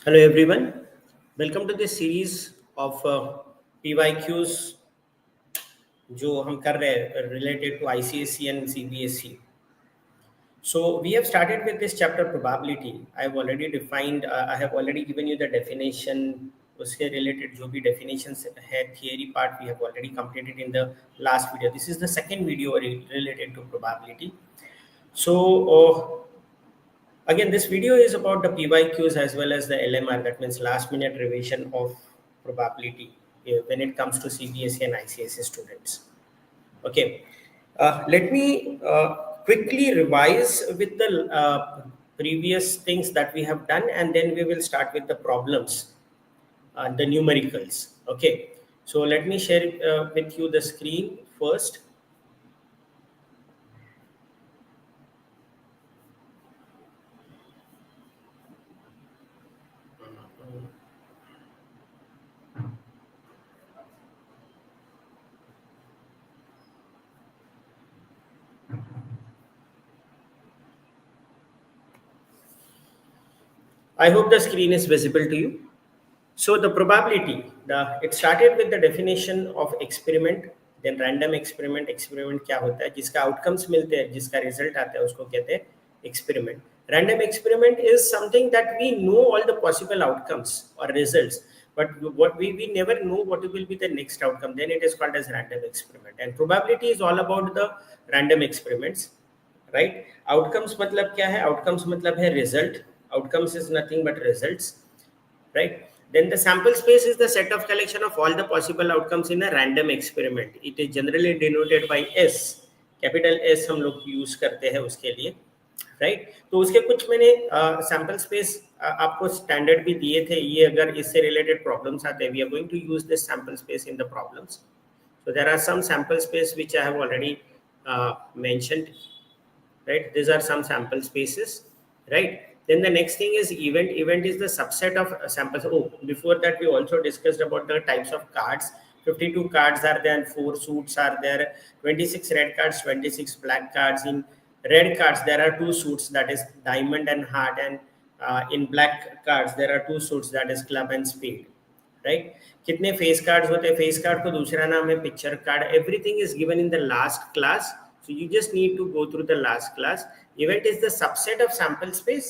Hello everyone, welcome to this series of PYQs जो हम कर रहे हैं related to ICSE and CBSE. So we have started with this chapter probability. I have already defined, I have already given you the definition. उसके related जो भी definitions है theory part we have already completed in the last video. This is the second video related to probability. So again, this video is about the PYQs as well as the LMR, that means last minute revision of probability when it comes to CBSE and ICSE students. Okay, let me quickly revise with the previous things that we have done, and then we will start with the problems, the numericals. Okay, so let me share with you the screen first. I hope the screen is visible to you. So the probability, it started with the definition of experiment, then random experiment. Experiment क्या होता है? जिसका outcomes मिलते हैं, जिसका result आता है, उसको कहते हैं experiment. Random experiment is something that we know all the possible outcomes or results, but what we never know what will be the next outcome. Then it is called as random experiment. And probability is all about the random experiments, right? Outcomes मतलब क्या है? Outcomes मतलब है result. Outcomes is nothing but results, right? Then the sample space is the set of collection of all the possible outcomes in a random experiment. It is generally denoted by S. Capital S हम लोग use करते हैं उसके लिए, right? तो उसके कुछ मैंने सैम्पल स्पेस आपको स्टैंडर्ड भी दिए थे. ये अगर इससे रिलेटेड प्रॉब्लम्स आते हैं, we are going to use this sample space in the problems. So there are some sample space which I have already mentioned, right? These are some sample spaces, right? Then the next thing is event. Event is the subset of samples. Oh, before that we also discussed about the types of cards. 52 cards are there, 4 suits are there, 26 red cards, 26 black cards. In red cards there are 2 suits, that is diamond and heart, and in black cards there are 2 suits, that is club and spade, right? कितने face cards होते हैं? Face card को दूसरा नाम है picture card. Everything is given in the last class, so you just need to go through the last class. Event is the subset of sample space.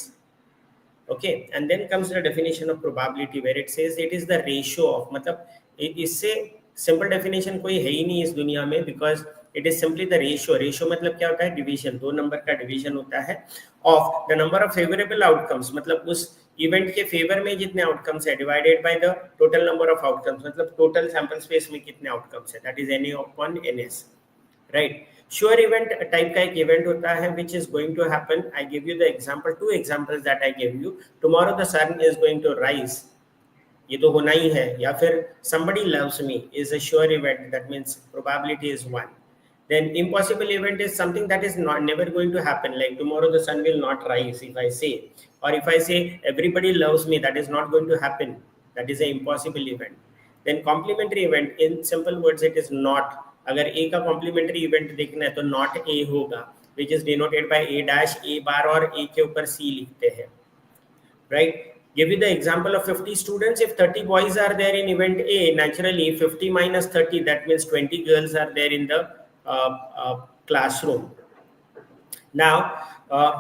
Okay, and then comes the definition of probability, where it says it is the ratio of, मतलब इससे simple definition कोई है ही नहीं इस दुनिया में, because it is simply the ratio. Ratio मतलब क्या होता है? डिवीजन. 2 नंबर का डिवीजन होता है of the number of favourable outcomes, मतलब उस इवेंट के फेवर में जितने आउटकम्स है, divided by the total number of outcomes, मतलब टोटल सैंपल स्पेस में कितने आउटकम्स है, that is n upon n s, right? Sure event type का एक इवेंट होता है which is going to happen. I give you the example, 2 examples that I give you. Tomorrow the sun is going to rise, ये तो होना ही है. या फिर somebody loves me is a sure event, that means probability is 1. Then impossible event is something that is not never going to happen, like tomorrow the sun will not rise, if I say. Or if I say everybody loves me, that is not going to happen, that is an impossible event. Then complementary event, in simple words it is not. अगर A का complementary event देखना है तो not A होगा, which is denoted by A dash, A bar, और A के ऊपर C लिखते हैं, right? Give you the example of 50 students. If 30 boys are there in event A, naturally 50 minus 30, that means 20 girls are there in the classroom. Now,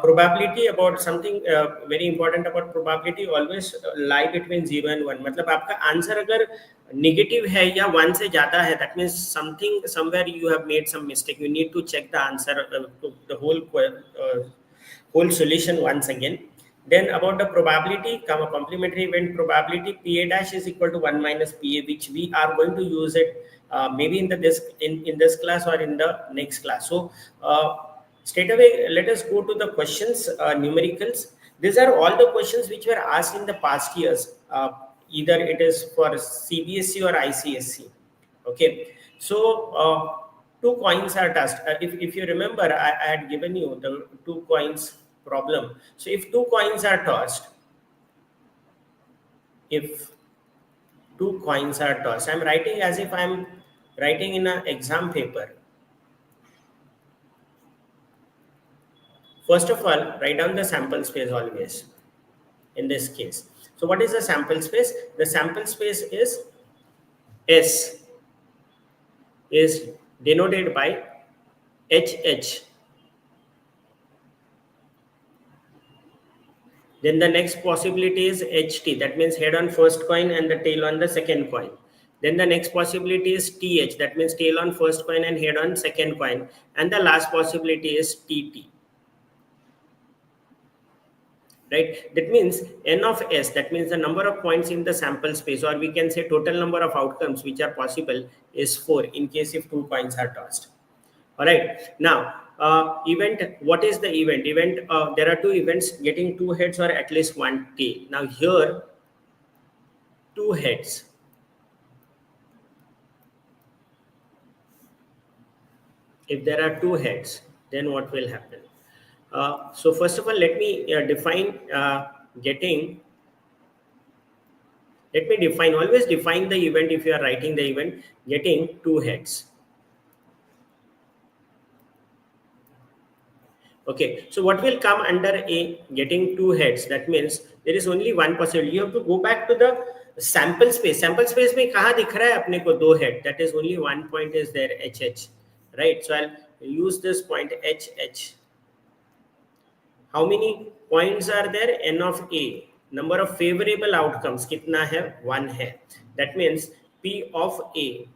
probability about something very important about probability, always lie between 0 and 1. मतलब आपका answer अगर negative है या 1 से ज़्यादा है, that means something somewhere you have made some mistake. You need to check the answer, the whole solution once again. Then about the probability, complementary event probability, PA dash is equal to 1 minus PA, which we are going to use it maybe in this class or in the next class. So straight away, let us go to the questions, numericals. These are all the questions which were asked in the past years. Either it is for CBSE or ICSE. Okay, so 2 coins are tossed. If you remember, I had given you the 2 coins problem. So if 2 coins are tossed, I'm writing as if I'm writing in an exam paper. First of all, write down the sample space always. in this case. So what is the sample space? The sample space is S is denoted by HH. Then the next possibility is HT, that means head on first coin and the tail on the second coin. Then the next possibility is TH, that means tail on first coin and head on second coin. And the last possibility is TT. Right? That means N of S, that means the number of points in the sample space, or we can say total number of outcomes which are possible is 4 in case if 2 coins are tossed. All right. Now, event, what is the event? There are 2 events, getting 2 heads or at least 1 tail. Now here, 2 heads. If there are 2 heads, then what will happen? So first of all, let me define always define the event if you are writing the event, getting 2 heads. Okay, so what will come under A, getting 2 heads? That means there is only one possibility. You have to go back to the sample space. Sample space में कहाँ दिख रहा है अपने को 2 head? That is only one point is there, HH, right? So I'll use this point HH. How many points are there? N of A. Number of favorable outcomes कितना है? 1 है. That means P of A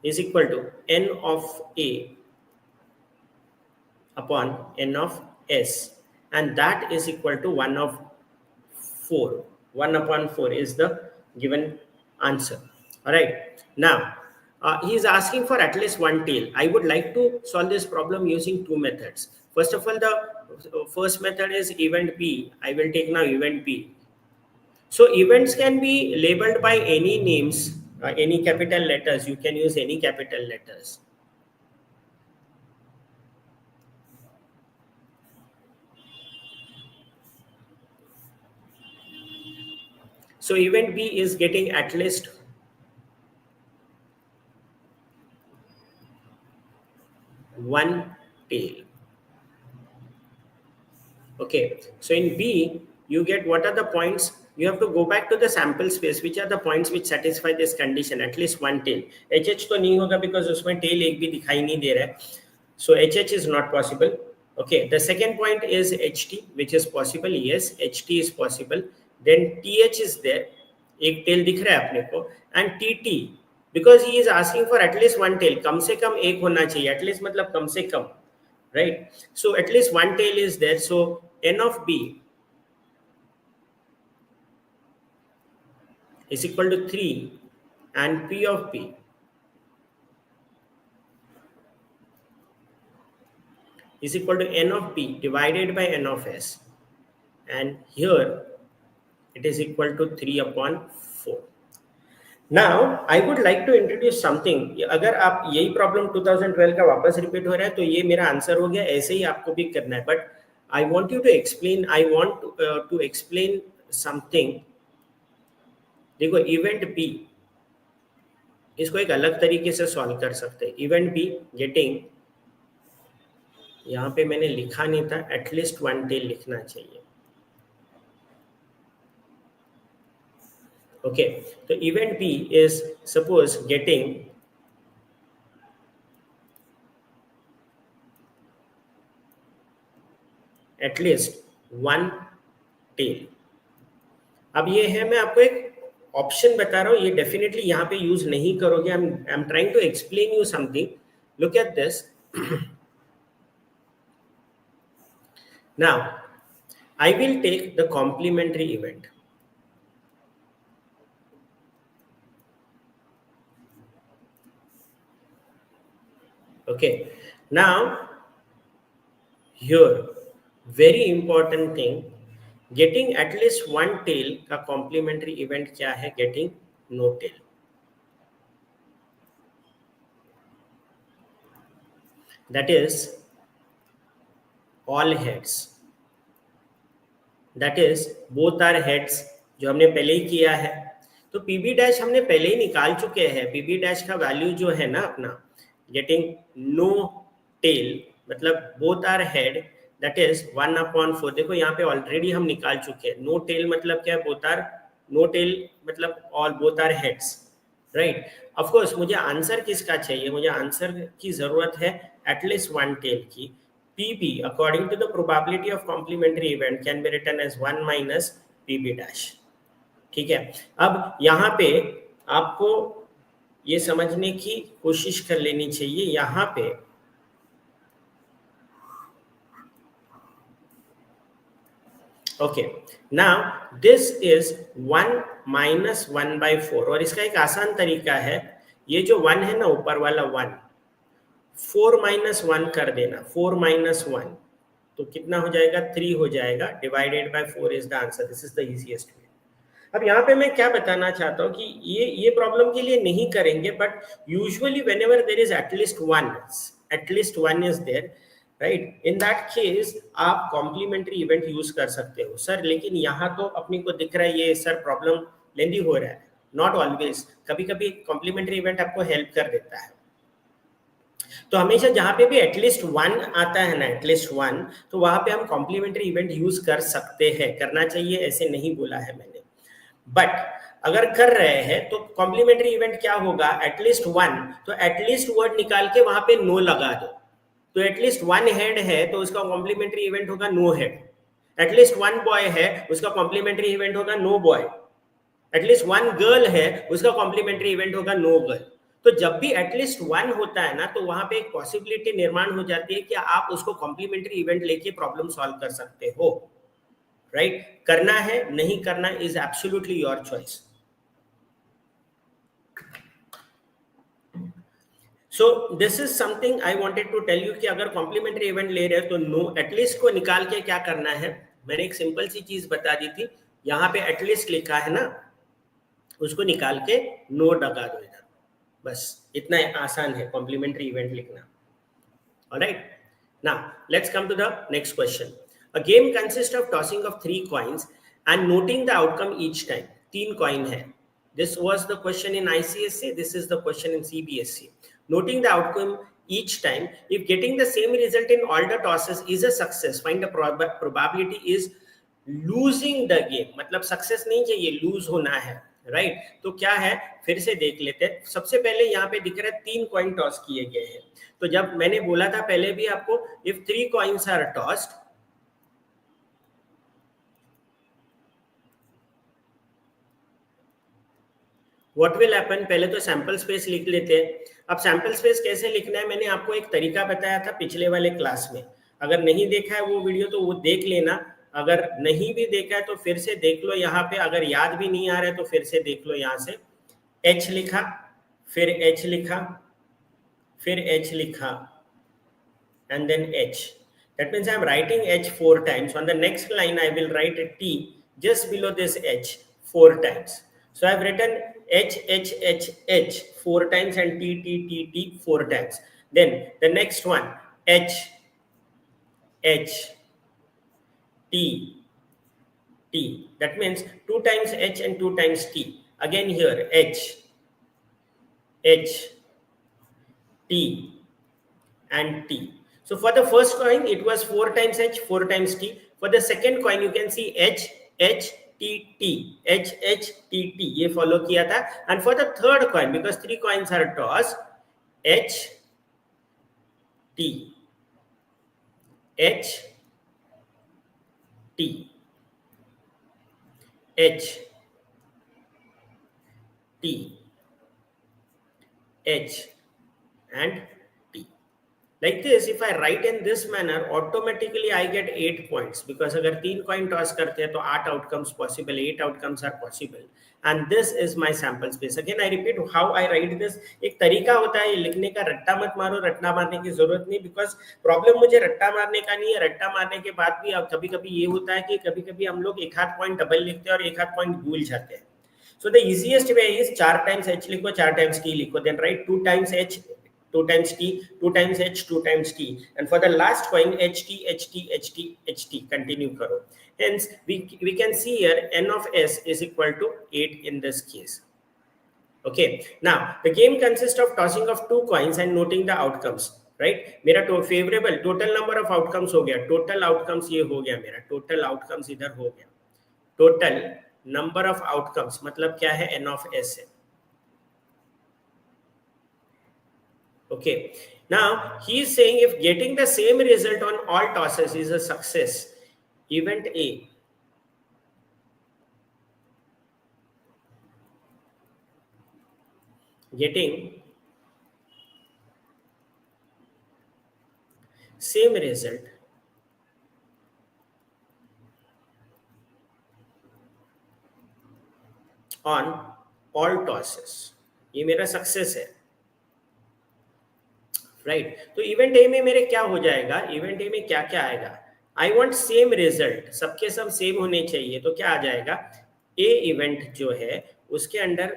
is equal to N of A upon N of S, and that is equal to 1 of 4. 1 upon 4 is the given answer. All right. Now, he is asking for at least 1 tail. I would like to solve this problem using 2 methods. First of all, the first method is event P. I will take now event P. So events can be labeled by any names, any capital letters. You can use any capital letters. So event B is getting at least one tail. Okay, so in B, you get what are the points? You have to go back to the sample space. Which are the points which satisfy this condition? At least one tail. HH तो नहीं होगा because उसमें tail एक भी दिखाई नहीं दे रहा है. So HH is not possible. Okay, the second point is HT, which is possible. Yes, HT is possible. Then TH is there. एक tail दिख रहा है अपने को. And TT, because he is asking for at least one tail. कम से कम एक होना चाहिए. At least मतलब कम से कम. Right? So at least one tail is there. So N of B is equal to 3 and P of P is equal to N of P divided by N of S, and here it is equal to 3 upon 4. Now I would like to introduce something. अगर आप यही problem 2012 का वापस repeat हो रहा है तो ये मेरा आंसर हो गया. ऐसे ही आपको भी करना है. But I want you to explain. I want to explain something. देखो इवेंट बी, इसको एक अलग तरीके से सॉल्व कर सकते हैं. इवेंट बी गेटिंग, यहाँ पे मैंने लिखा नहीं था, एटलीस्ट वन टेल लिखना चाहिए. ओके, तो event B is suppose getting at least one tail. अब ये है, मैं आपको एक ऑप्शन बता रहा हूँ, ये डेफिनेटली यहाँ पे यूज नहीं करोगे. I am trying to explain you something. Look at this. Now I will take the complementary event. Okay, now here very important thing, getting at least one tail का complementary event क्या है? Getting no tail. That is all heads. That is both are heads, जो हमने पहले ही किया है. तो PB dash हमने पहले ही निकाल चुके हैं. PB डैश का वैल्यू जो है ना अपना, getting no tail मतलब both are head, that is 1/4। देखो यहाँ पे ऑलरेडी हम निकाल चुके हैं। नो टेल मतलब क्या है? बोथ आर, नो टेल मतलब all both are heads, right. Of course मुझे आंसर किसका चाहिए? मुझे आंसर की जरूरत है एटलीस्ट वन टेल की। PB according to the probability of complementary event can be written as 1 minus PB dash। ठीक है, अब यहाँ पे आपको ये समझने की कोशिश कर लेनी चाहिए यहाँ पे okay. Now this is 1 minus 1/4 और इसका एक आसान तरीका है, ये जो 1 है ना ऊपर वाला 1, 4 minus 1 कर देना, 4 minus 1 तो कितना हो जाएगा? 3 हो जाएगा, divided by 4 is the answer. This is the easiest way. अब यहाँ पे मैं क्या बताना चाहता हूँ कि ये प्रॉब्लम के लिए नहीं करेंगे, but usually whenever there is at least one is there, right, in that case आप कॉम्प्लीमेंट्री इवेंट यूज कर सकते हो। सर लेकिन यहाँ तो अपनी को दिख रहा है ये सर प्रॉब्लम लेंदी हो रहा है। नॉट ऑलवेज, कभी कभी कॉम्प्लीमेंट्री इवेंट आपको हेल्प कर देता है। तो हमेशा जहां पे भी एटलीस्ट 1 आता है ना, एटलीस्ट 1, तो वहां पे हम कॉम्प्लीमेंट्री इवेंट यूज कर सकते हैं, करना चाहिए, ऐसे नहीं बोला है मैंने। बट अगर कर रहे हैं तो कॉम्प्लीमेंट्री इवेंट क्या होगा? एटलीस्ट 1, तो एटलीस्ट वर्ड निकाल के वहां पे नो लगा दो। तो एटलीस्ट 1 हेड है तो उसका कॉम्प्लीमेंट्री इवेंट होगा नो हेड। एटलीस्ट 1 बॉय है, उसका कॉम्प्लीमेंट्री इवेंट होगा नो बॉय। एटलीस्ट 1 गर्ल है, उसका कॉम्प्लीमेंट्री इवेंट होगा नो गर्ल। तो जब भी एटलीस्ट 1 होता है ना, तो वहां पे एक पॉसिबिलिटी निर्माण हो जाती है कि आप उसको कॉम्प्लीमेंट्री इवेंट लेके प्रॉब्लम सॉल्व कर सकते हो, राइट। करना है नहीं करना is absolutely your choice. So this is something I wanted to tell you कि अगर कॉम्प्लीमेंट्री इवेंट ले रहे हो तो नो एटलीस्ट को निकाल के क्या करना है, मैंने एक सिंपल सी चीज बता दी थी। यहाँ पे एटलीस्ट लिखा है ना, उसको निकाल के नो लगा दो इधर, बस इतना आसान है कॉम्प्लीमेंट्री इवेंट लिखना। Alright, now let's come to the next question. A game consists of tossing of 3 coins and noting the outcome each time. 3 coin है, this was the question in ICSE, this is the question in CBSE. Noting the outcome each time, if getting the same result in all the tosses is a success, find the probability is losing the game। मतलब success नहीं चाहिए, loose होना है, right. तो क्या है, फिर से देख लेते हैं। सबसे पहले यहाँ पे दिख रहा है 3 कॉइन टॉस किए गए हैं। तो जब मैंने बोला था पहले भी आपको, if 3 coins are tossed, what will happen, पहले तो सैंपल स्पेस लिख लेते हैं। अब सैंपल स्पेस कैसे लिखना है, मैंने आपको एक तरीका बताया था पिछले वाले क्लास में। अगर नहीं देखा है वो वीडियो तो वो देख लेना, अगर नहीं भी देखा है तो फिर से देख लो। यहाँ पे अगर याद भी नहीं आ रहा है तो फिर से देख लो। यहाँ से H लिखा, फिर H लिखा, फिर H लिखा, and then H. That means I am writing H 4 times. On the next line, I will write a T just below this H 4 times. So I have written H, H, H, H 4 times and T, T, T, T 4 times. Then the next one, H, H, T, T. That means 2 times H and 2 times T. Again here, H, H, T, and T. So for the first coin, it was 4 times H, 4 times T. For the second coin, you can see H, H, T, T, H, H, T, T. ये follow किया था. And for the third coin, because 3 coins are tossed, H, T, H, T, H, T, H, and T. Like this, if I write in this manner, automatically I get 8 points, because अगर 3 coin toss करते हैं तो 8 outcomes possible, 8 outcomes are possible, and this is my sample space. Again I repeat how I write this. एक तरीका होता है ये लिखने का, रट्टा मत मारो, रट्टा मारने की जरूरत नहीं, because प्रॉब्लम मुझे रट्टा मारने का नहीं है। रट्टा मारने के बाद भी कभी कभी ये होता है कि कभी कभी हम लोग एक आध पॉइंट डबल लिखते हैं और एक आध पॉइंट भूल जाते हैं। So the easiest way is 4 times H लिखो, 4 times T लिखो, then write 2 times H, 2 times T, 2 times H, 2 times T, and for the last coin HT, HT, HT, HT, continue करो. Hence we can see here n of S is equal to 8 in this case. Okay, now the game consists of tossing of 2 coins and noting the outcomes. Right. मेरा तो favourable total number of outcomes हो गया, total outcomes ये हो गया मेरा, total outcomes इधर हो गया, टोटल नंबर ऑफ आउटकम्स मतलब क्या है, n of s है। Okay, now he is saying if getting the same result on all tosses is a success, event A, getting same result on all tosses, ये मेरा success है, right. तो event A में मेरे क्या हो जाएगा, इवेंट ए में क्या क्या आएगा, आई वांट सेम रिजल्ट, सबके सब सेम होने चाहिए, तो क्या आ जाएगा, ए इवेंट जो है उसके अंदर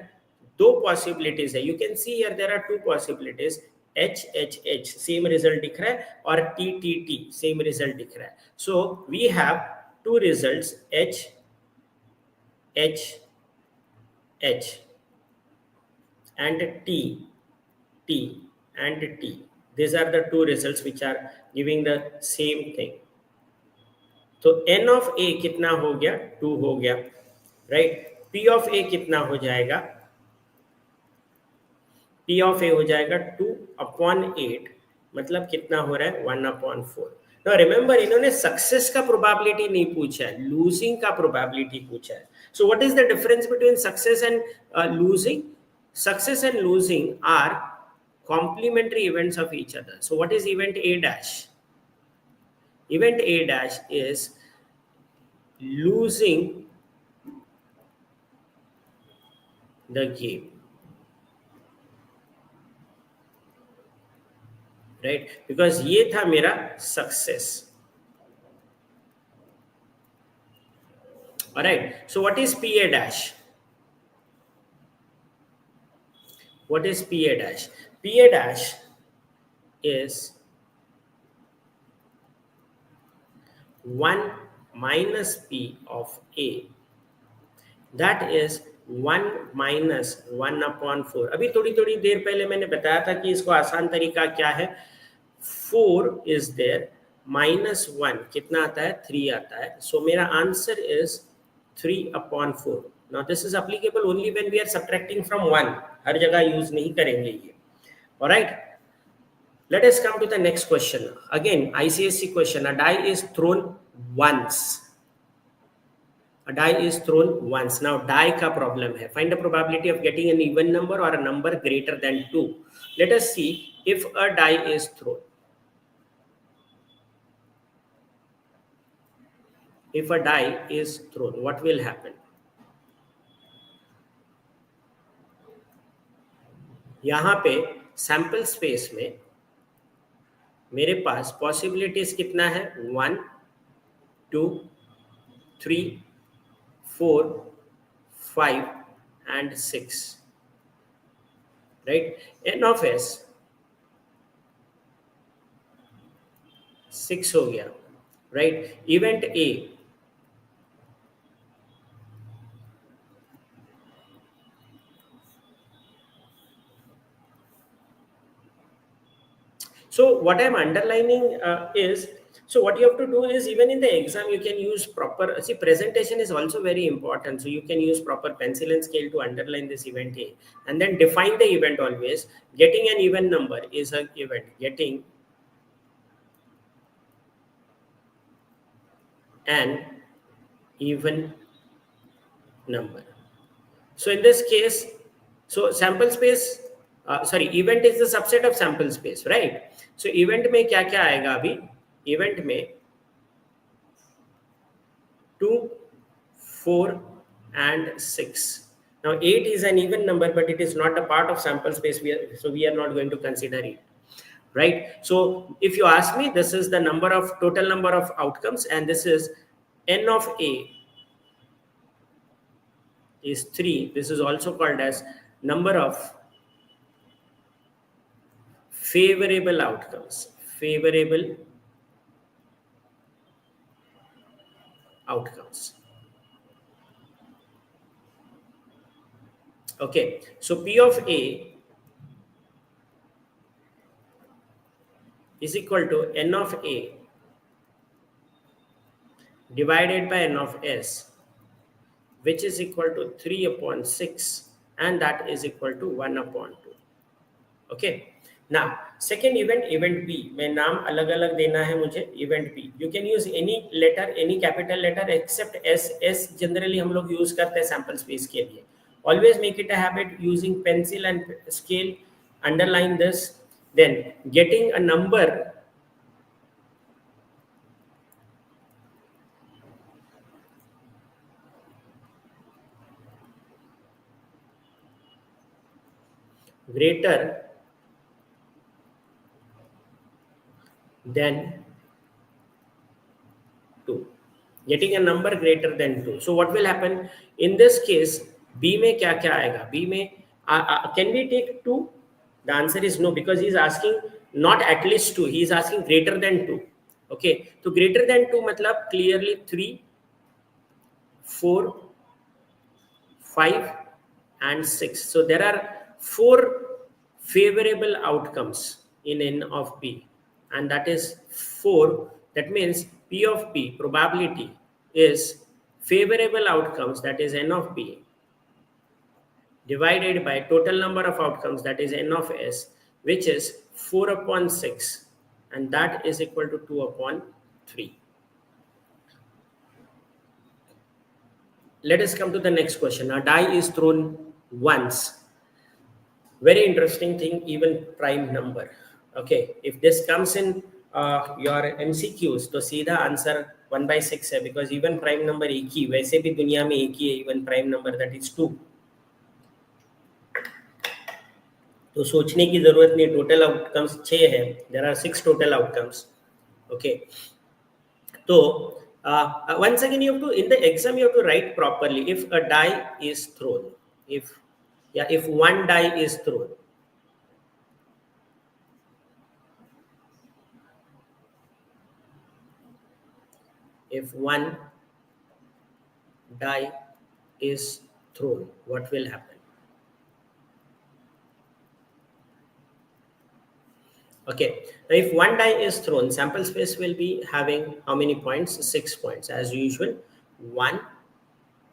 दो पॉसिबिलिटीज है, you can see here there are two possibilities, H H H same result दिख रहा है और T T T same result दिख रहा है, so we have two results H H H and T, T and T. These are the two results which are giving the same thing. तो n of a कितना हो गया, 2 हो गया, right. p of a कितना हो जाएगा, p of a हो जाएगा 2/8, मतलब कितना हो रहा है 1/4। Now remember इन्होंने सक्सेस का प्रोबेबिलिटी नहीं पूछा है, लूजिंग का प्रोबेबिलिटी पूछा है। So what is the difference between success and losing? Success and losing are complementary events of each other. So what is event A dash? Event A dash is losing the game, right? Because ये था मेरा success. All right. So what is PA dash? What is PA dash? PA dash is 1 minus P of A, that is 1 minus 1/4। अभी थोड़ी थोड़ी देर पहले मैंने बताया था कि इसको आसान तरीका क्या है, 4 is there, -1 कितना आता है, 3 आता है, सो मेरा answer is 3/4। Now this is applicable only when we are subtracting from 1, हर जगह यूज नहीं करेंगे ये, alright. Let us come to the next question. Again, ICSE question. A die is thrown once. A die is thrown once. Now, die का problem है. Find the probability of getting an even number or a number greater than 2. Let us see if a die is thrown. If a die is thrown, what will happen? यहाँ पे sample space में मेरे पास possibilities कितना है, 1 2 3 4 5 and 6, right? N of s 6 हो गया, right? Event A so what I'm underlining is, so what you have to do is, even in the exam you can use proper, see presentation is also very important, so you can use proper pencil and scale to underline this event A and then define the event always. Getting an even number is an event, getting an even number. So in this case, so sample space, sorry, event is the subset of sample space, right? So event में क्या क्या आएगा, अभी event में 2 4 and 6. Now 8 is an even number, but it is not a part of sample space, so we are not going to consider it, right? So if you ask me, this is the number of total number of outcomes, and this is n of A is 3. This is also called as number of favorable outcomes, favorable outcomes. Okay, so P of A is equal to n of a divided by n of s, which is equal to 3 upon 6, and that is equal to 1 upon 2. Okay ना second event B में नाम अलग अलग देना है मुझे. Event B you can use any letter, any capital letter except S. S generally हम लोग यूज करते हैं सैंपल स्पेस के लिए. Always make it a habit using pencil and scale. Underline this. Then getting a number greater than 2. Getting a number greater than 2. So what will happen in this case? B में क्या क्या आएगा? B में can we take 2? The answer is no, because he is asking not at least 2, he is asking greater than 2. Okay, so greater than 2 मतलब clearly 3, 4, 5 and 6. So there are 4 favorable outcomes in n of b, and that is 4. That means p of b probability is favorable outcomes, that is n of b, divided by total number of outcomes, that is n of s, which is 4 upon 6, and that is equal to 2 upon 3. Let us come to the next question. A die is thrown once. Very interesting thing, even prime number. Okay, if this comes in your MCQs, तो सीधा answer 1/6 है, because even prime number एक ही, वैसे भी दुनिया में एक ही है even prime number, that is 2. तो सोचने की जरूरत नहीं. टोटल आउटकम्स 6 है. There are 6 total outcomes. Okay, तो once again you have to, in the exam you have to write properly. If a die is thrown, if one die is thrown, if one die is thrown, what will happen? Okay, now if one die is thrown, sample space will be having how many points? 6 points as usual. 1,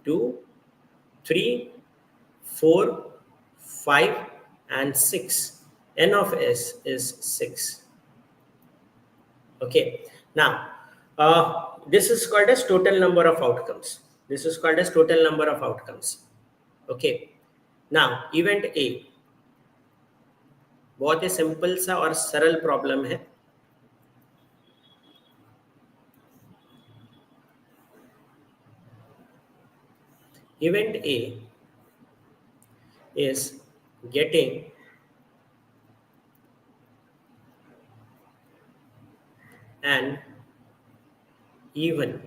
2, 3, 4, 5 and 6. N of s is 6. Okay, now this is called as total number of outcomes. This is called as total number of outcomes. Okay, now event A बहुत ही simple सा और सरल problem है. Event A is getting an even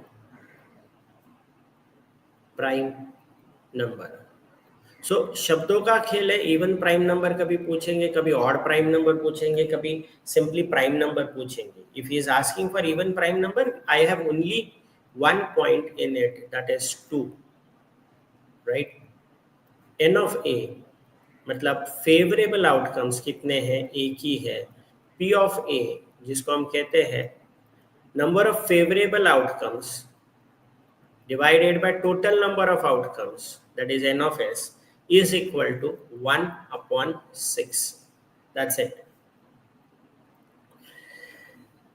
prime number. सो शब्दों का खेल है. Even prime number कभी पूछेंगे, कभी ऑड प्राइम नंबर पूछेंगे, कभी सिंपली प्राइम नंबर पूछेंगे. If he is asking for even prime number, I have only 1 point in it, that is 2. Right, n of a मतलब फेवरेबल आउटकम्स कितने हैं? एक ही है. पी ऑफ ए जिसको हम कहते हैं number of favourable outcomes divided by total number of outcomes, that is n of s, is equal to 1 upon 6. That's it.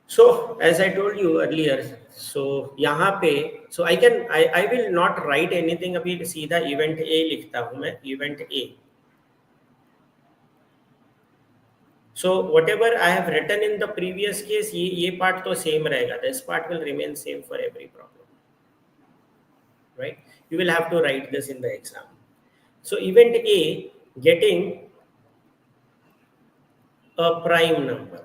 So as I told you earlier, so यहाँ पे so I will not write anything. अभी सीधा event A लिखता हूँ मैं, event A. So whatever I have written in the previous case, ये part तो same रहेगा. This part will remain same for every problem. Right, you will have to write this in the exam. So event A getting a prime number.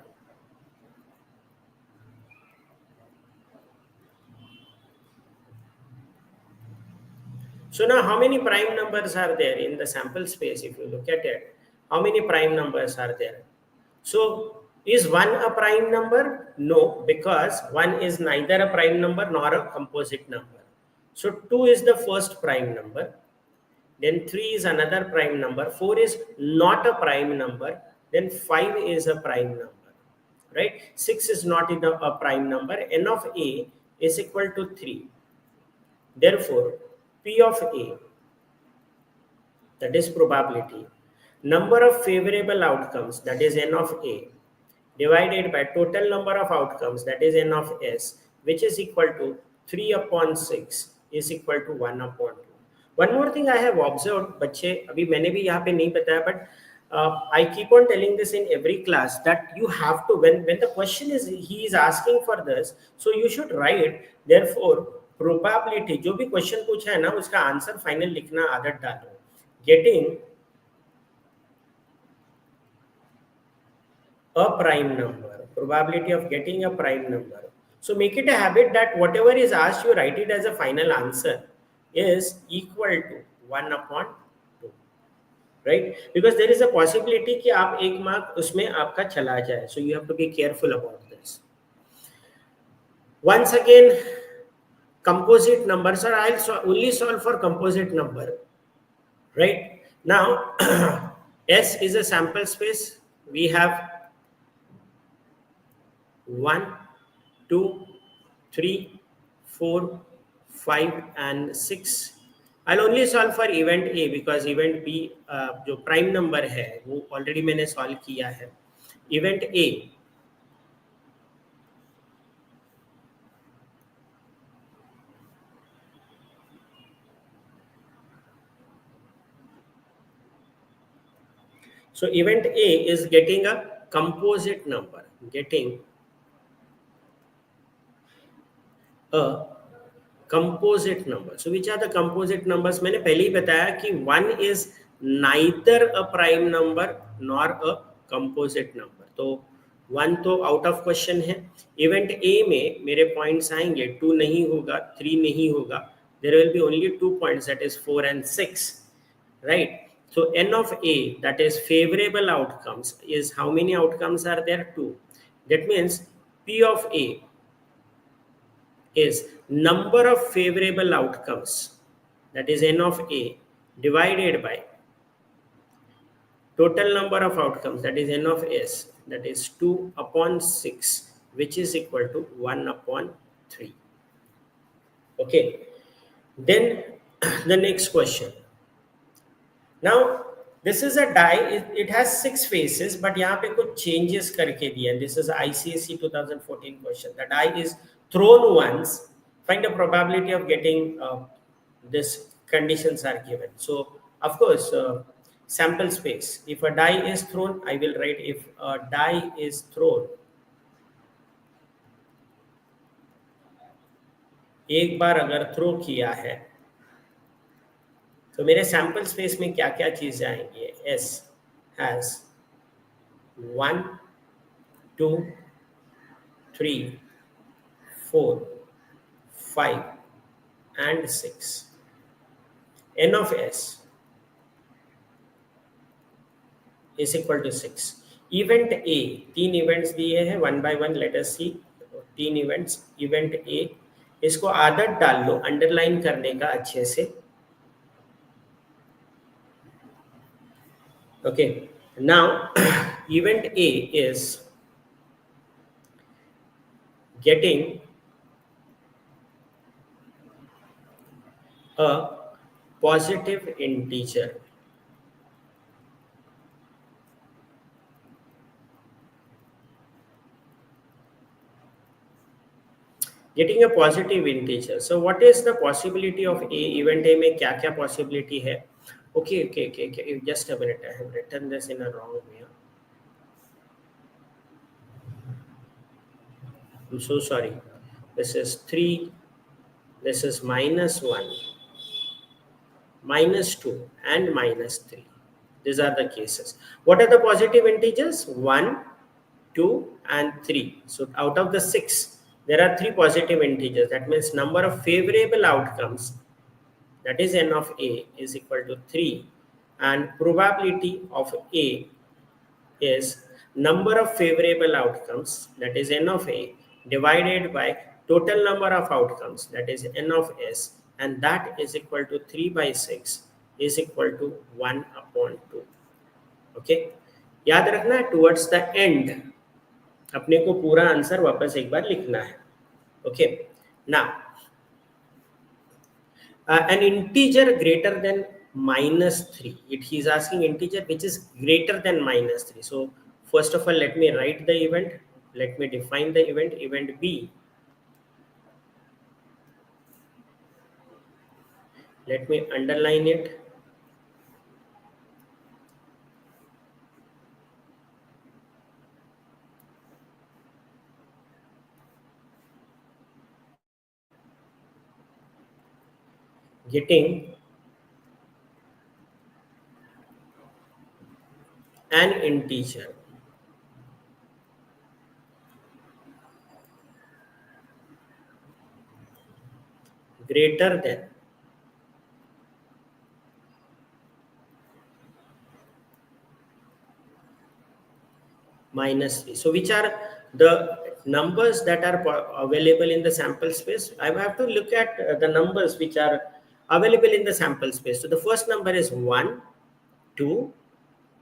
So now how many prime numbers are there in the sample space? If you look at it, how many prime numbers are there? So is 1 a prime number? No, because 1 is neither a prime number nor a composite number. So 2 is the first prime number, then 3 is another prime number, 4 is not a prime number, then 5 is a prime number. right? 6 is not in a prime number. N of A is equal to 3. Therefore, P of A, that is probability, number of favorable outcomes, that is N of A, divided by total number of outcomes, that is N of S, which is equal to 3 upon 6 is equal to 1 upon 2. One more thing I have observed, बच्चे अभी मैंने भी यहाँ पे नहीं बताया, but I keep on telling this in every class that you have to, when the question is, he is asking for this, so you should write, therefore probability, जो भी क्वेश्चन पूछा है ना उसका आंसर फाइनल लिखना आदत डालो. Getting a prime number, probability of getting a prime number. So make it a habit that whatever is asked, you write it as a final answer is equal to 1 upon 2, right? Because there is a possibility कि आप एक mark उसमें आपका चला जाए. So you have to be careful about this. Once again, composite numbers, or I'll only solve for composite number, right? Now, S is a sample space. We have 1, 2, 3, 4, 5 and 6. I'll only solve for event A because event B जो prime number है वो already मैंने solve किया है. Event A, so event A is getting a composite number, getting a composite number. So which are the composite numbers? मैंने पहले ही बताया कि 1 is neither a prime number nor a composite number. तो 1 तो out of question है. Event A में मेरे points आएंगे, 2 नहीं होगा, 3 नहीं होगा. There will be only 2 points, that is 4 and 6, right? So N of A, that is favorable outcomes, is how many outcomes are there? 2. That means P of A is number of favorable outcomes, that is N of A, divided by total number of outcomes, that is N of S, that is 2 upon 6, which is equal to 1 upon 3. Okay, then the next question. Now this is a die, it has 6 faces, but यहाँ पे कुछ changes करके दिया. This is ICSE 2014 question. The die is thrown once. Find the probability of getting this conditions are given. So of course, sample space. If a die is thrown, I will write if a die is thrown. एक बार अगर throw किया है तो मेरे sample space में क्या क्या चीजें आएंगी? S has 1, 2, 3, 4, 5 and 6. N of S is equal to 6. Event A, 3 events दिए हैं, 1 by 1 let us see. 3 events. Event A, इसको आदत डाल लो अंडरलाइन करने का अच्छे से. Okay, now event A is getting a positive integer. Getting a positive integer. So what is the possibility of A? Event A में क्या क्या possibility है? Okay. Just a minute. I have written this in a wrong way. I'm so sorry. This is 3. This is -1, -2, and -3. These are the cases. What are the positive integers? 1, 2, and 3. So out of the 6, there are 3 positive integers. That means number of favorable outcomes, that is N of A, is equal to 3, and probability of A is number of favorable outcomes, that is N of A, divided by total number of outcomes, that is N of S, and that is equal to 3 by 6 is equal to 1 upon 2. Okay, याद रखना towards the end अपने को पूरा answer वापस एक बार लिखना है. Okay, now an integer greater than -3. He is asking integer which is greater than -3. So first of all, let me write the event. Let me define the event. Event B. Let me underline it. Getting an integer greater than -3. So which are the numbers that are available in the sample space? I have to look at the numbers which are available in the sample space. So the first number is 1, 2,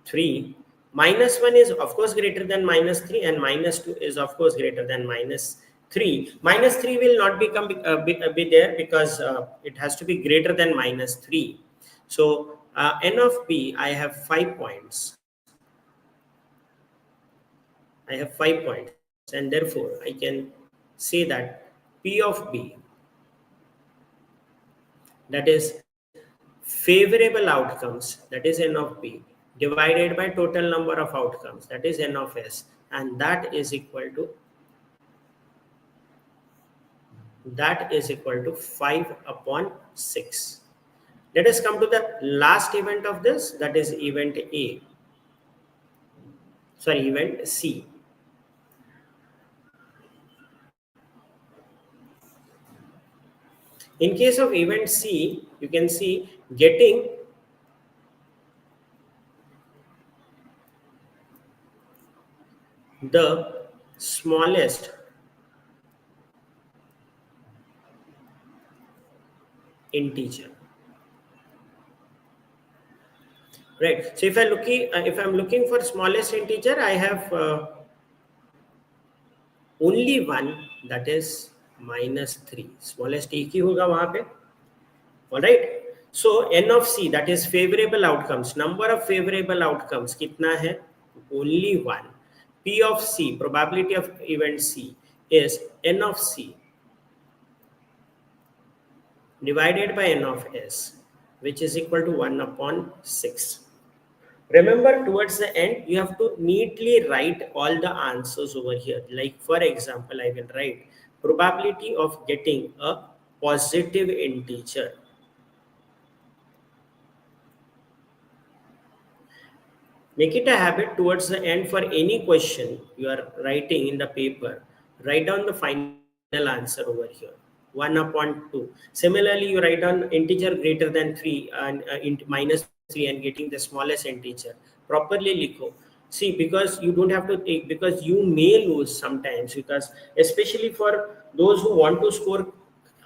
3. -1 is of course greater than -3, and -2 is of course greater than -3. -3 will not be there because it has to be greater than -3. So n of b, I have 5 points. I have 5 points, and therefore I can say that P of B, that is favorable outcomes, that is N of B, divided by total number of outcomes, that is N of S, and that is equal to 5/6. Let us come to the last event of this, that is event C. In case of event C, you can see getting the smallest integer, right? So if I'm looking for smallest integer, I have only one, that is -3. smallest एक ही होगा वहां पे. All right. So n of c, that is favorable outcomes, number of favorable outcomes कितना है? Only one. P of c, probability of event C, is n of c divided by n of s, which is equal to 1/6. Remember, towards the end, you have to neatly write all the answers over here. Like for example, I will write probability of getting a positive integer. Make it a habit towards the end, for any question you are writing in the paper, write down the final answer over here. 1/2. Similarly, you write down integer greater than 3 and -3 and getting the smallest integer. Properly likho. See, because you don't have to take, because you may lose sometimes, because especially for those who want to score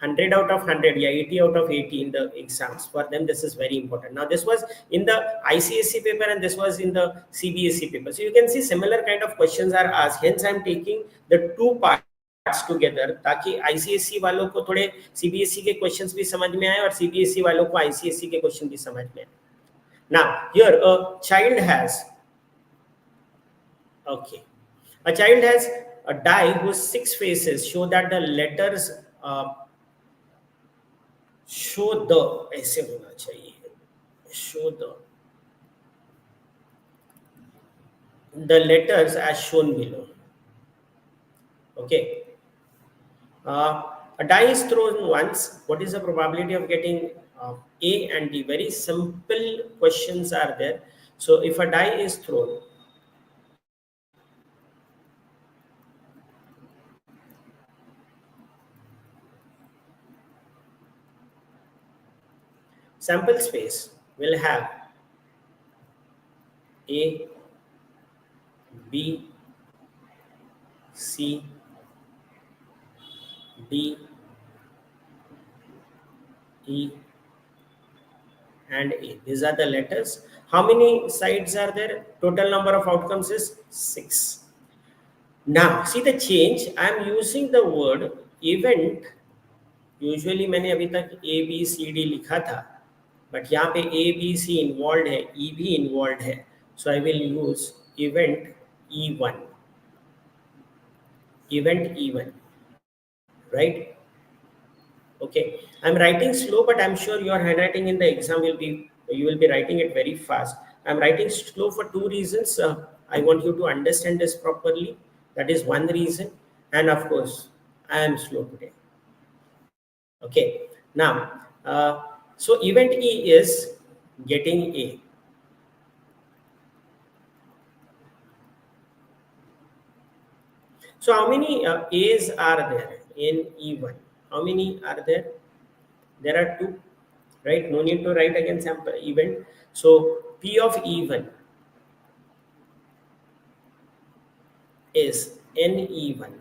100 out of 100, yeah, 80 out of 80 in the exams, for them this is very important. Now this was in the ICSE paper and this was in the CBSE paper, so you can see similar kind of questions are asked. Hence I am taking the two parts together ताकि ICSE वालों को थोड़े CBSE के questions भी समझ में आए और CBSE वालों को ICSE के question भी समझ में आए. Now here a child has a die whose 6 faces show that the letters show the, ऐसे होना चाहिए, show the letters as shown below. Okay. A die is thrown once. What is the probability of getting A and D? Very simple questions are there. So if a die is thrown, sample space will have A, B, C, D, E, and A. These are the letters. How many sides are there? Total number of outcomes is 6. Now see the change. I am using the word event. Usually मैंने अभी तक A B C D लिखा था, but यहाँ पे A B C involve है, ई भी involve है, so I will use event E one, event E one, right? Okay, I'm writing slow, but I'm sure your handwriting in the exam will be, you will be writing it very fast. I'm writing slow for two reasons. I want you to understand this properly. That is one reason, and of course I am slow today. Okay, now so event E is getting A. So how many A's are there in E1? How many are there? There are two, right? No need to write again sample event. So P of E1 is NE1.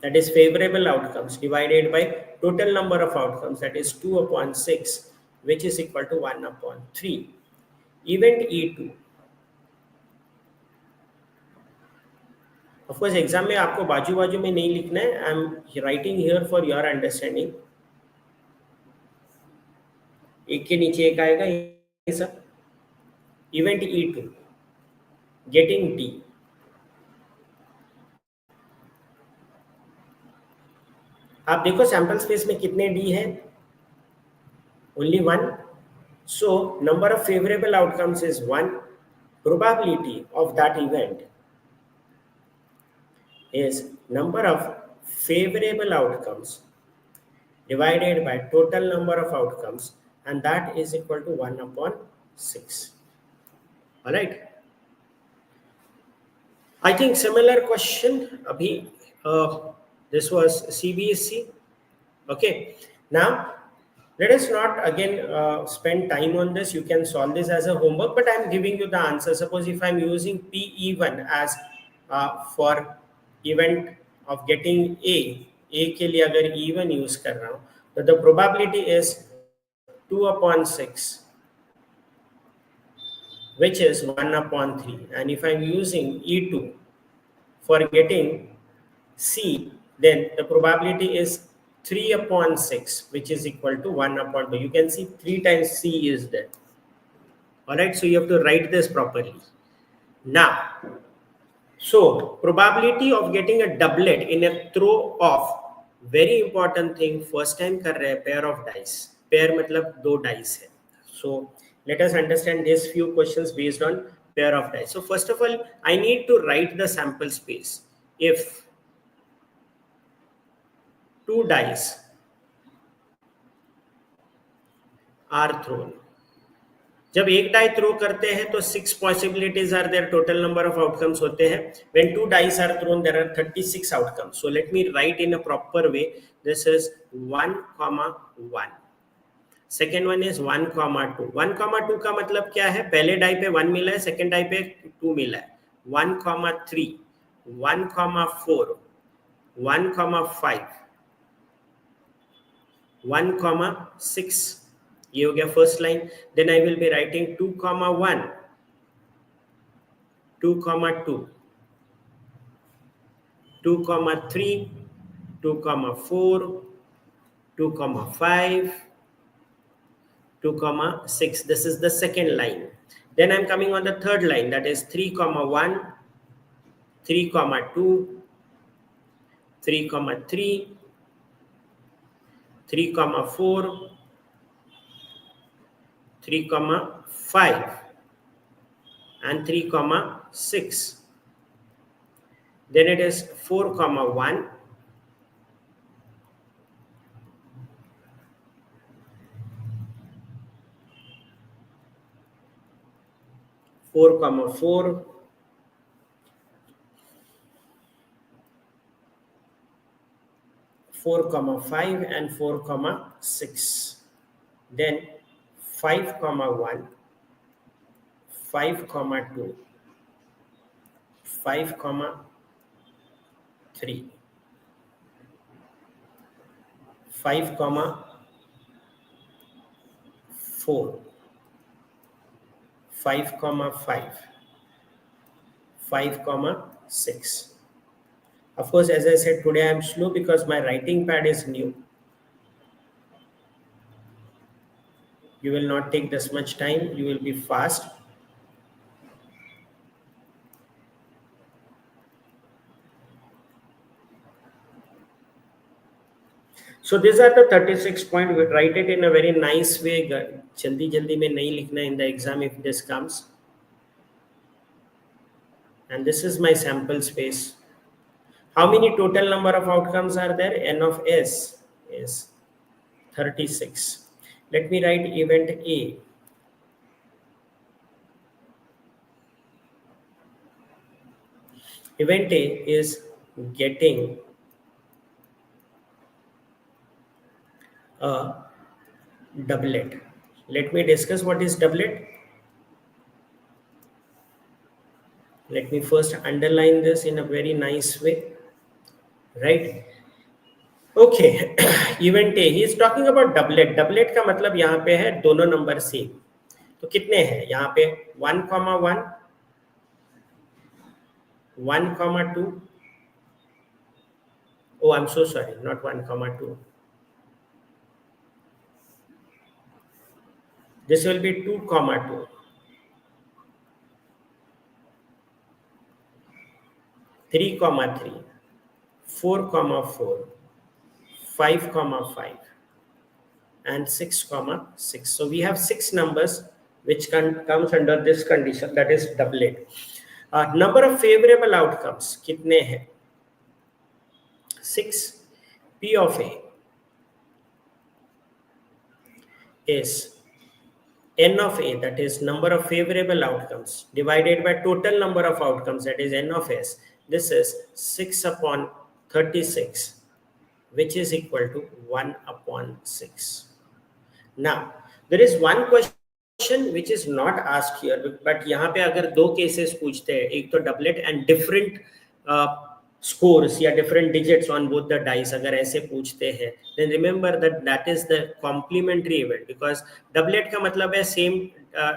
That is favorable outcomes divided by total number of outcomes, that is 2 upon 6, which is equal to 1 upon 3. Event E2. Of course, exam में आपको बाजू बाजू में नहीं लिखना है. I am writing here for your understanding. एक के नीचे एक आएगा ये सब. Event E2 getting D. आप देखो सैंपल स्पेस में कितने डी है? Only one. So number of favorable outcomes is 1. Probability of that event is number of favorable outcomes divided by total number of outcomes, and that is equal to 1 upon 6. All right. I think similar question abhi, this was CBSE. Okay, now let us not again spend time on this. You can solve this as a homework, but I am giving you the answer. Suppose if I am using PE1 as for event of getting A के लिए अगर E1 use कर रहा हूँ, तो the probability is 2 upon 6, which is 1 upon 3. And if I am using E2 for getting C, then the probability is 3 upon 6, which is equal to 1 upon 2. You can see 3 times C is there. All right, so you have to write this properly. Now, so probability of getting a doublet in a throw of, very important thing, first time कर रहे हैं, pair of dice. Pair मतलब दो dice है. So let us understand these few questions based on pair of dice. So first of all, I need to write the sample space. If two dice are thrown, जब एक die throw करते हैं तो 6 possibilities are there, total number of outcomes होते हैं. When two dice are thrown there are 36 outcomes. So let me write in a proper way. This is 1, 1. Second one is 1, 2. 1, 2 का मतलब क्या है? पहले डाई पे 1 मिला है, सेकेंड डाई पे 2 मिला है. 1, 3, 1, 4, 1, 5, 1, 6. ये हो गया first line. Then I will be writing 2, 1, 2, 2, 2, 3, 2, 4, 2, 5, 2, 6. This is the second line. Then I'm coming on the third line, that is 3, 1, 3, 2, 3, 3, 3, 4, 3, 5, and 3, 6. Then it is 4, 1, 4, 4, 4, 5, and 4, 6. Then 5, 1, 5, 2, 5, 3, 5, 4, 5, 5, 5,6. Of course, as I said, today I am slow because my writing pad is new. You will not take this much time. You will be fast. So these are the 36 points. We write it in a very nice way. Jaldi jaldi mein nahi likhna in the exam if this comes. And this is my sample space. How many total number of outcomes are there? N of S is 36. Let me write event A. Event A is getting a doublet. Let me discuss what is doublet. Let me first underline this in a very nice way, right? Okay, event A, he is talking about doublet. Doublet का मतलब यहाँ पे है दोनों number same. तो कितने हैं यहाँ पे 1,1, 1,2. Oh, I'm so sorry, not 1,2. This will be 2,2. 3,3, 4,4, 5,5, and 6,6. So we have 6 numbers which comes under this condition, that is doublet. Number of favorable outcomes कितने हैं? 6. P of A is N of A, that is number of favorable outcomes, divided by total number of outcomes, that is N of S. This is 6 upon 36, which is equal to 1 upon 6. Now, there is one question which is not asked here, but यहाँ पे अगर दो cases पूछते हैं, एक तो doublet and different scores या different digits on both the dice, अगर ऐसे पूछते हैं, then remember that is the complementary event, because doublet का मतलब है same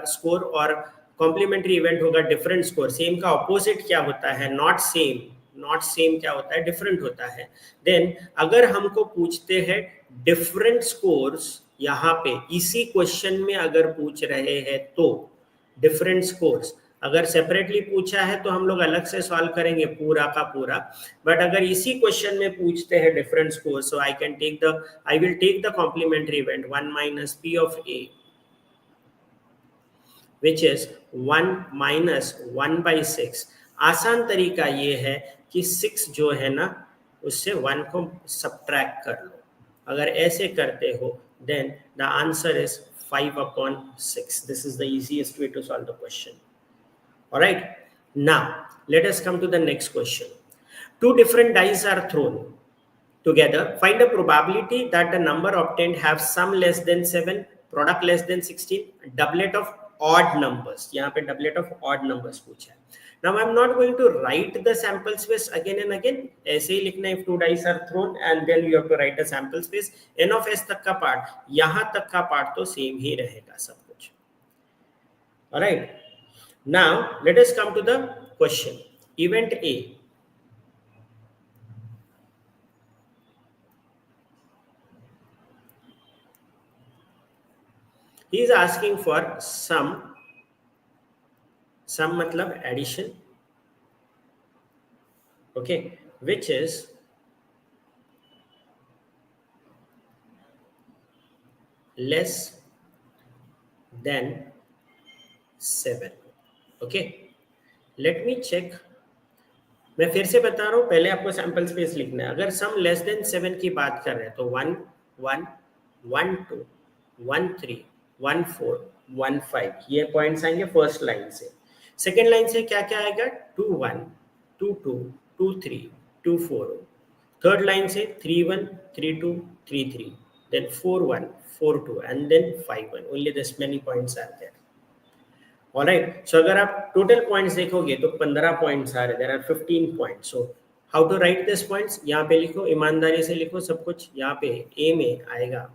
score और complementary event होगा different score. Same का opposite क्या होता है? Not same. नॉट सेम क्या होता है? डिफरेंट होता है. देन अगर हमको पूछते हैं डिफरेंट स्कोर्स, यहाँ पे इसी क्वेश्चन में अगर पूछ रहे हैं तो डिफरेंट स्कोर्स, अगर सेपरेटली पूछा है तो हम लोग अलग से सॉल्व करेंगे पूरा का पूरा, बट अगर इसी क्वेश्चन में पूछते हैं different scores, so I will take the complementary event 1 minus P of A, which is 1 minus 1/6. आसान तरीका ये है कि 6 जो है ना उससे 1 को सब्ट्रैक्ट कर लो. अगर ऐसे करते हो then the answer is 5 upon 6. This is the easiest way to solve the question. All right. Now, let us come to the next question. Two different dice are thrown together. Find the probability that the number obtained have sum less than 7, product less than 16, doublet of odd numbers. यहाँ पे doublet of odd numbers पूछा है. Now I'm not going to write the sample space again and again. ऐसे ही लिखना, if two dice are thrown and then you have to write a sample space. N of S तक का part, यहाँ तक का part तो same ही रहेगा सब कुछ. Alright. Now let us come to the question. Event A. He is asking for sum मतलब addition, okay, which is less than 7. okay, let me check. मैं फिर से बता रहा हूँ, पहले आपको सैंपल स्पेस लिखना है. अगर सम लेस देन 7 की बात कर रहे हैं तो 1 1 1 2 1 3 1 4 1 5 ये पॉइंट्स आएंगे फर्स्ट लाइन से. सेकेंड लाइन से क्या क्या आएगा? 2 1 2 2 2 3 2 4. थर्ड लाइन से 3 1 3 2 3 3, then 4 1 4 2 and then 5 1. Only this many points are there. Alright, so अगर आप टोटल पॉइंट्स देखोगे तो 15 पॉइंट्स आ रहे. there are 15 points. So how to write this points? यहाँ पे लिखो, ईमानदारी से लिखो सब कुछ. यहाँ पे A में आएगा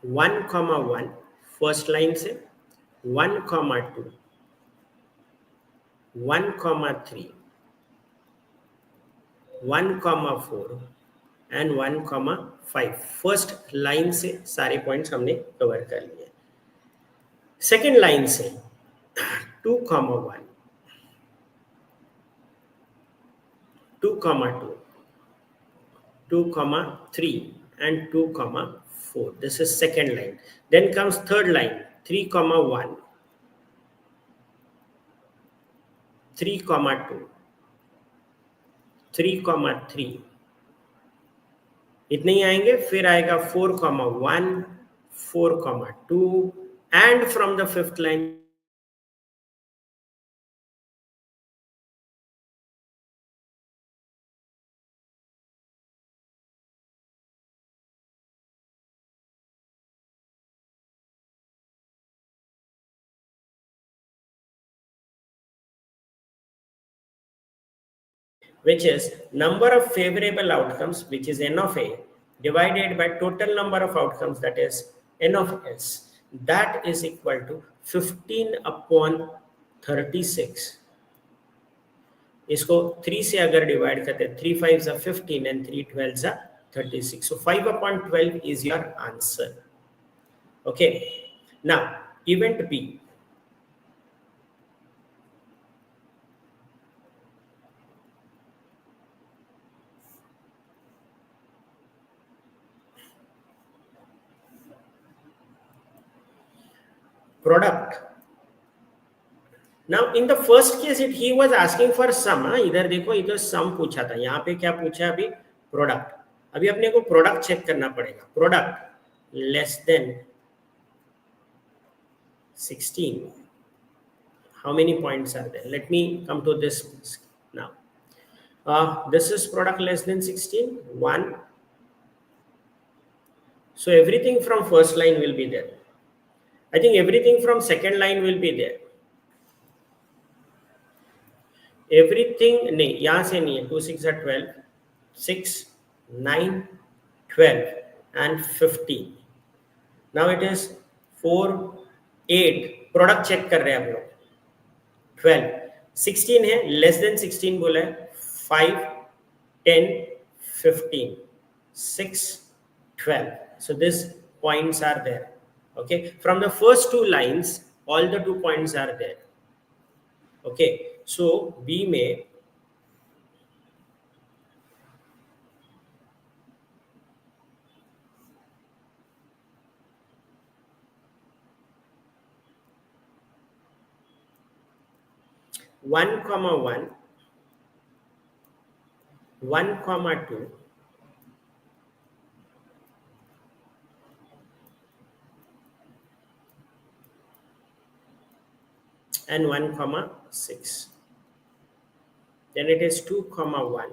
1,1 फर्स्ट लाइन से, 1, 2, 1, 3, 1, 4 एंड 1, 5. फर्स्ट लाइन से सारे पॉइंट्स हमने कवर कर लिए. सेकेंड लाइन से 2, 1, 2, 2, 2, 3 and 2, 4. This is second line. Then comes third line, 3, 1, 3, 2, 3, 3. इतने ही आएंगे. फिर आएगा 4, 1, 4, 2 and from the fifth line which is number of favorable outcomes, which is n of a, divided by total number of outcomes, that is n of s. That is equal to 15 upon 36. इसको 3 से अगर divide करते हैं, 3 5s are 15 and 3 12s are 36. So 5 upon 12 is your answer. Okay. Now, event B. Product. Now in the first case he was asking for sum. इधर देखो, इधर sum पूछा था, यहाँ पे क्या पूछा अभी? Product. अभी अपने को product चेक करना पड़ेगा. Product less than 16. How many points are there? Let me come to this now. This is product less than 16. 1. So everything from first line will be there. I think everything from second line will be there. Everything नहीं, यहाँ से नहीं है. 2 6 are 12, 6 9 12 and 15. Now it is 4 8. Product check कर रहे हैं हम लोग. 12 16 है, लेस देन 16 बोला है. 5 10 15 6 12. So these points are there. Okay, from the first two lines all the 2 points are there. Okay, so B में 1, 1, 1, 2 and 1, 6. Then it is 2, 1.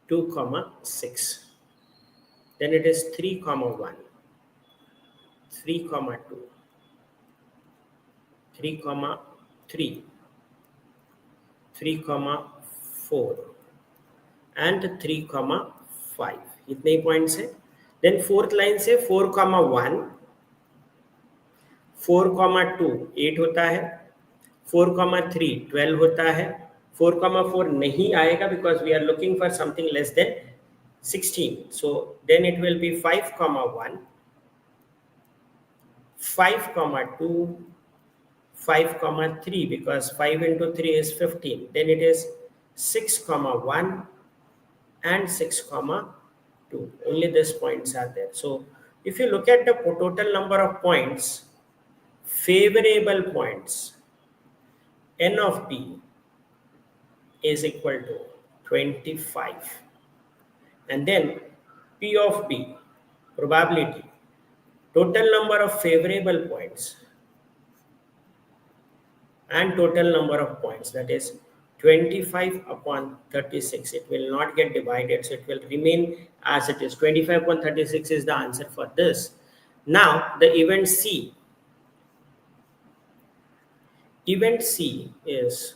Two, 6. Then it is 3, 1. 3, 2. 3, 3. 3, 4 and 3, 5. इतने ही पॉइंट्स है. Then fourth line से 4, 1, 4, 2 8 होता है. 4, 3 12 होता है. 4, 4 नहीं आएगा because we are looking for something less than 16. So then it will be 5, 1, 5, 2, 5, 3 because 5 into 3 is 15. Then it is 6, 1 and 6, 2. Only these points are there. So if you look at the total number of points, favorable points, n of B is equal to 25. And then P of B, probability, total number of favorable points and total number of points, that is 25 upon 36. It will not get divided, so it will remain as it is. 25 upon 36 is the answer for this. Now the event C. Event C is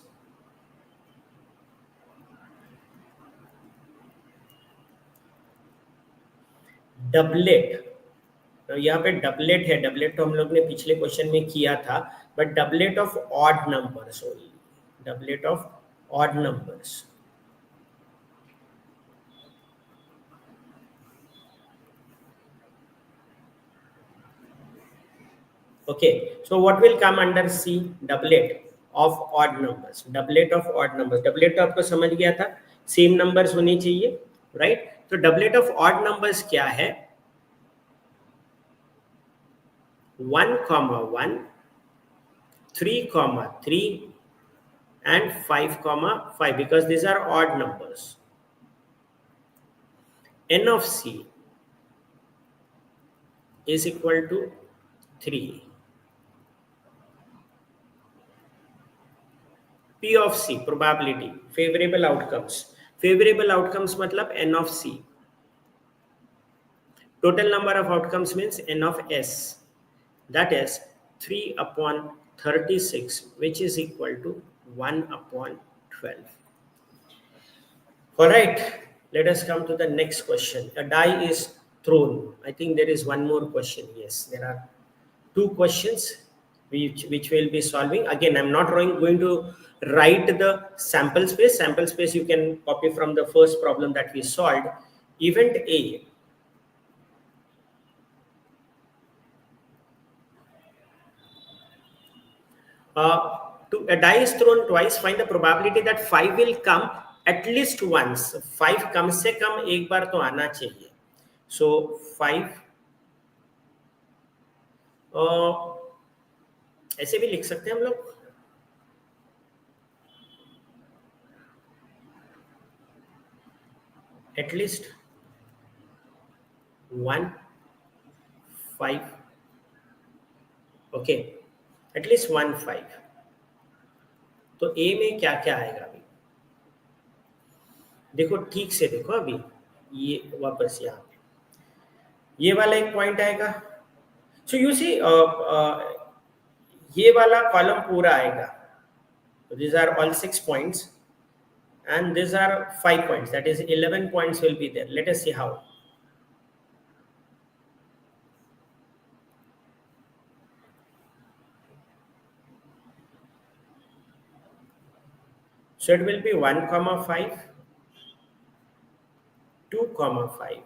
doublet. यहाँ पे doublet है, doublet तो हम लोग ने पिछले question में किया था, but doublet of odd numbers only, doublet of odd numbers. Okay, so what will come under C? Doublet of odd numbers. Doublet of odd numbers. Doublet तो आपको समझ गया था, सेम नंबर्स होने चाहिए, राइट? तो डबलेट ऑफ ऑड नंबर्स क्या है? 1, 1, 3, 3 and 5, 5, because these are odd numbers. N of C is equal to 3. P of C, probability, favorable outcomes. Favorable outcomes मतलब N of C. Total number of outcomes means N of S. That is 3/36, which is equal to 1/12. All right, let us come to the next question. A die is thrown. I think there is one more question. Yes, there are two questions which we'll be solving. Again, I'm not going to write the sample space. Sample space you can copy from the first problem that we solved. Event A. A die is thrown twice. Find the probability that 5 will come at least once. 5 कम से कम एक बार तो आना चाहिए. So 5 ऐसे भी लिख सकते हैं हम लोग. At least 1, 5. Okay, at least 1, 5. तो A में क्या क्या आएगा अभी देखो, ठीक से देखो. अभी ये वापस यहाँ पे ये वाला एक पॉइंट आएगा. सो यू सी ये वाला कॉलम पूरा आएगा. These are all 6 points and these are 5 points, that is 11 points will be there. Let us see how. So it will be 1,5, 2,5,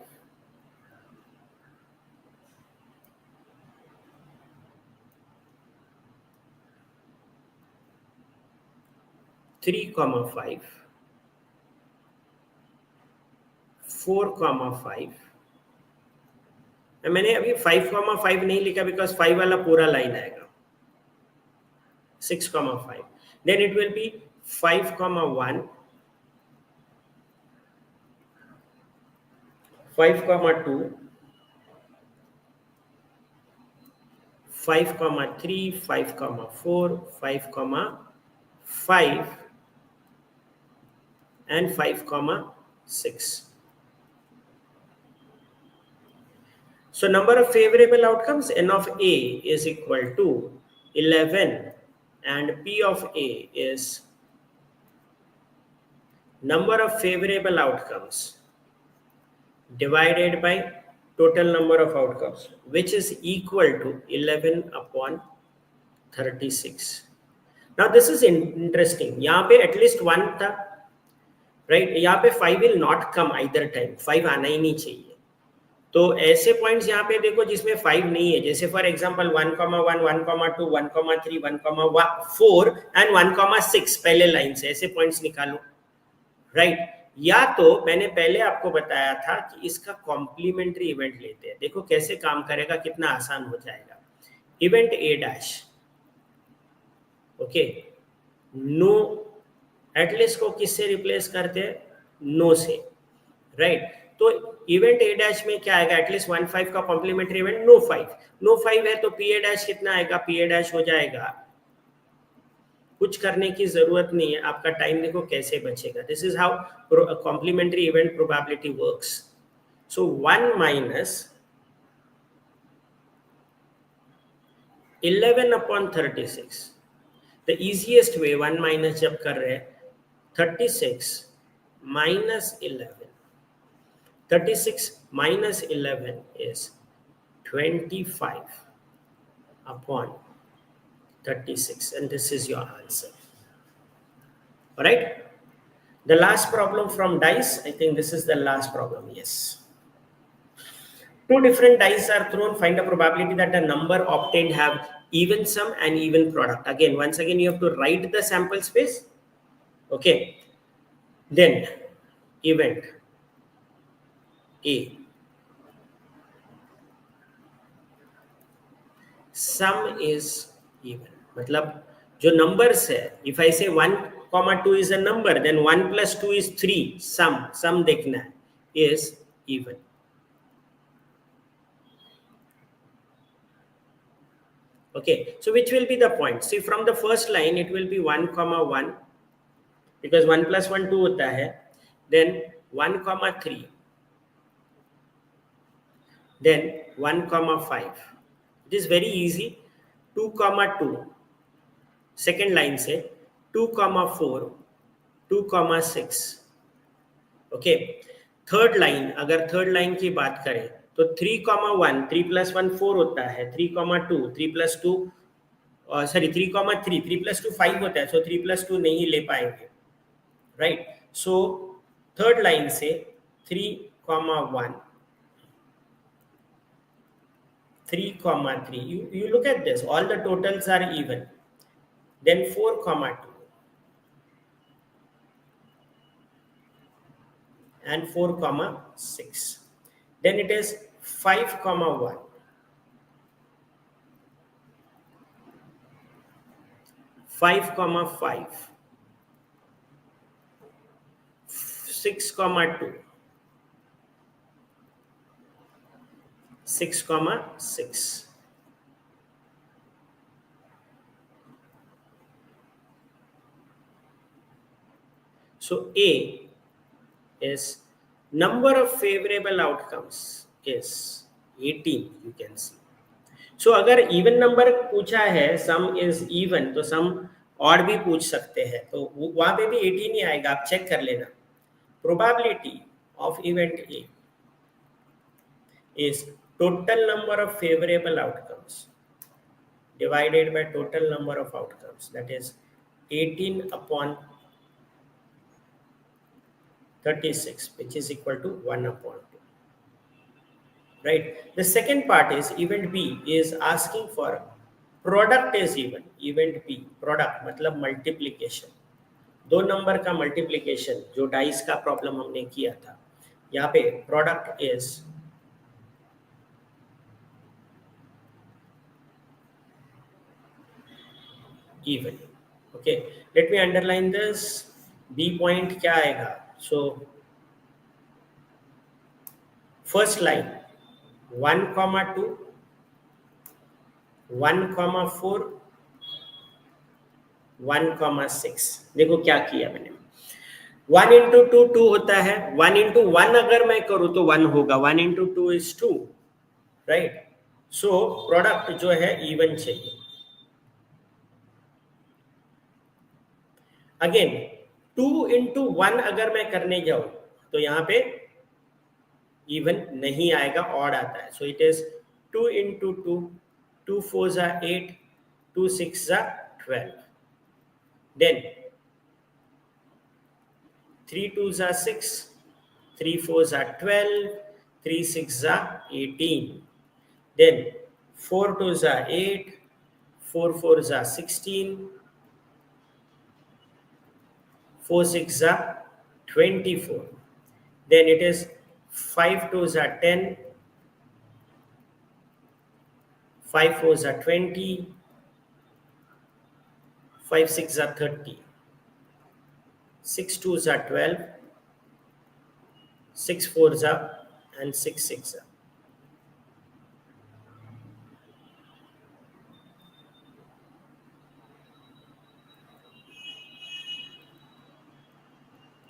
3,5, 4,5. मैंने अभी 5,5 नहीं लिखा बिकॉज 5 वाला पूरा लाइन आएगा. 6,5. Then it will be 5,1, 5,2, 5,3, 5,4, 5,5 and 5,6. So number of favorable outcomes, N of A is equal to 11 and P of A is number of favorable outcomes divided by total number of outcomes, which is equal to 11/36. Now this is interesting. यहाँ पे at least 1 था, right? यहाँ पे 5 will not come either time. 5 आना ही नहीं चाहिए. तो ऐसे पॉइंट्स यहाँ पे देखो जिसमें 5 नहीं है, जैसे फॉर एग्जांपल 1,1, 1,2, 1,3, 1,4 एंड 1,6 पहले लाइन से ऐसे पॉइंट्स निकालो, राइट? या तो मैंने पहले आपको बताया था कि इसका कॉम्प्लीमेंट्री इवेंट लेते हैं. देखो कैसे काम करेगा, कितना आसान हो जाएगा. Event A dash, okay, know at least को किससे रिप्लेस करते हैं? नो से, राइट? तो इवेंट ए डैश में क्या आएगा? एटलीस्ट 1,5 का कॉम्प्लीमेंट्री इवेंट नो 5. नो 5 है तो पी ए डैश कितना आएगा? पी ए डैश हो जाएगा, कुछ करने की जरूरत नहीं है, आपका टाइम देखो कैसे बचेगा. This is how complementary event probability works. So 1 minus 11/36. The easiest way 1 minus जब कर रहे हैं 36 minus 11. 36 minus 11 is 25 upon 36, and this is your answer. All right. The last problem from dice. I think this is the last problem. Yes. Two different dice are thrown. Find the probability that the number obtained have even sum and even product. Again, once again, you have to write the sample space. Okay. Then event A. Sum is even. मतलब जो numbers है, if I say 1, 2 is a number, then 1 plus 2 is 3. Sum देखना है, is even. Okay, so which will be the point? See, from the first line, it will be 1, 1, because 1 plus 1, 2 होता है. Then 1, 3. Then 1, 5. It is very easy. 2, 2. Second line से 2, 4, 2, 6. Okay. Third line, अगर third line की बात करें तो 3, 1, 3 plus 1 4 होता है. 3, 2, 3 plus 2 3, 3 plus 2 5 होता है. So 3 plus 2 नहीं ले पाएंगे. Right. So third line से 3, 1, 3, 3. You look at this. All the totals are even. Then 4, 2. And 4, 6. Then it is 5, 1. 5, 5. 6, 2. 6, 6. So A is number of favorable outcomes is 18, you can see. So अगर even number पूछा है, sum is even, तो sum और भी पूछ सकते हैं, तो वहाँ पे भी 18 ही आएगा, आप चेक कर लेना. Probability of event A is total number of favorable outcomes divided by total number of outcomes, that is 18 upon 36, which is equal to 1 upon 2. Right. The second part is event B is asking for product is even. Event B product मतलब multiplication. दो number का multiplication जो dice का problem हमने किया था, यहाँ पे product is even. Okay, let me underline this. B point क्या आएगा? So first line 1, 2, 1, 4, 1, 6. देखो क्या किया मैंने. 1 into 2 2 होता है. 1 into 1 अगर मैं करूं तो 1 होगा. 1 into 2 is 2, right? So product जो है even चाहिए. अगेन 2 into 1 अगर मैं करने जाऊं तो यहाँ पे इवन नहीं आएगा, ऑड आता है. So it is 2 into 2, 2 4s are 8, 2 6s are 12. Then 3 2s are 6, 3 4s are 12, 3 6s are 18. Then 4 2s are 8, 4 4s are 16, 4 6s are 24. Then it is 5 2s are 10, 5 4s are 20, 5 6s are 30, 6 2s are 12, 6 4s are, and 6 6s are.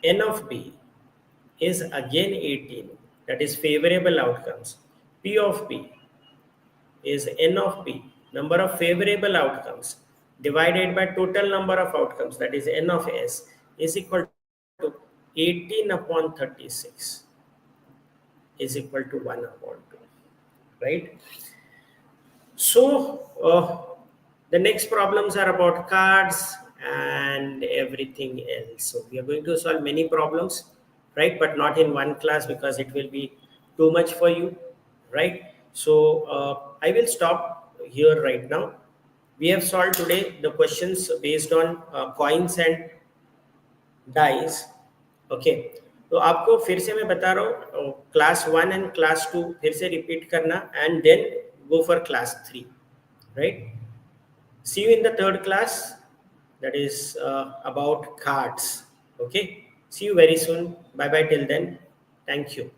N of B is again 18, that is favorable outcomes. P of B is N of B, number of favorable outcomes, divided by total number of outcomes, that is n of s, is equal to 18 upon 36 is equal to 1 upon 2, right? So the next problems are about cards and everything else. So we are going to solve many problems, right? But not in one class because it will be too much for you, right? So I will stop here right now. We have solved today the questions based on coins and dice. Okay, तो आपको फिर से मैं बता रहा हूँ, class 1 and class 2 फिर से रिपीट करना and then go for class 3, right? See you in the third class, that is about cards. Okay, see you very soon. Bye bye till then. Thank you.